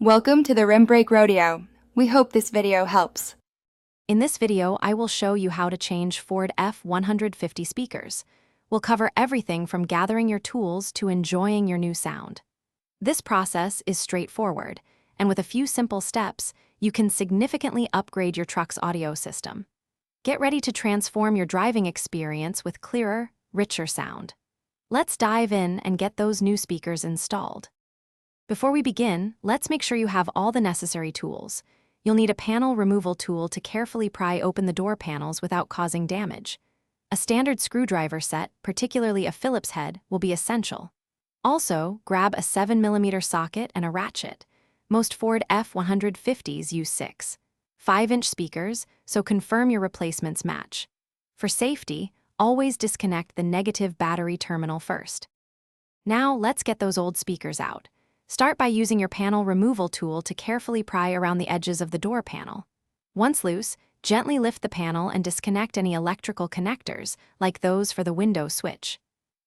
Welcome to the Rim Break Rodeo. We hope this video helps. In this video, I will show you how to change Ford F150 speakers. We'll cover everything from gathering your tools to enjoying your new sound. This process is straightforward, and with a few simple steps, you can significantly upgrade your truck's audio system. Get ready to transform your driving experience with clearer, richer sound. Let's dive in and get those new speakers installed. Before we begin, let's make sure you have all the necessary tools. You'll need a panel removal tool to carefully pry open the door panels without causing damage. A standard screwdriver set, particularly a Phillips head, will be essential. Also, grab a 7mm socket and a ratchet. Most Ford F150s use 6, 5-inch speakers, so confirm your replacements match. For safety, always disconnect the negative battery terminal first. Now, let's get those old speakers out. Start by using your panel removal tool to carefully pry around the edges of the door panel. Once loose, gently lift the panel and disconnect any electrical connectors, like those for the window switch.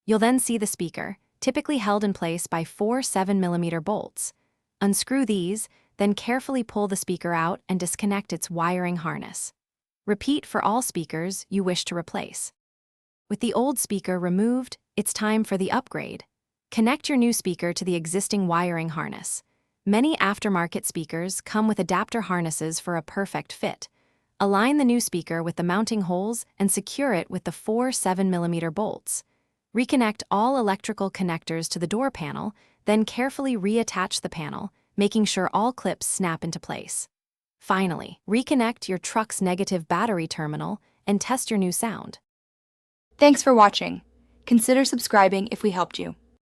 You'll then see the speaker, typically held in place by 4 7mm bolts. Unscrew these, then carefully pull the speaker out and disconnect its wiring harness. Repeat for all speakers you wish to replace. With the old speaker removed, it's time for the upgrade. Connect your new speaker to the existing wiring harness. Many aftermarket speakers come with adapter harnesses for a perfect fit. Align the new speaker with the mounting holes and secure it with the 4 7mm bolts. Reconnect all electrical connectors to the door panel, then carefully reattach the panel, making sure all clips snap into place. Finally, reconnect your truck's negative battery terminal and test your new sound. Thanks for watching. Consider subscribing if we helped you.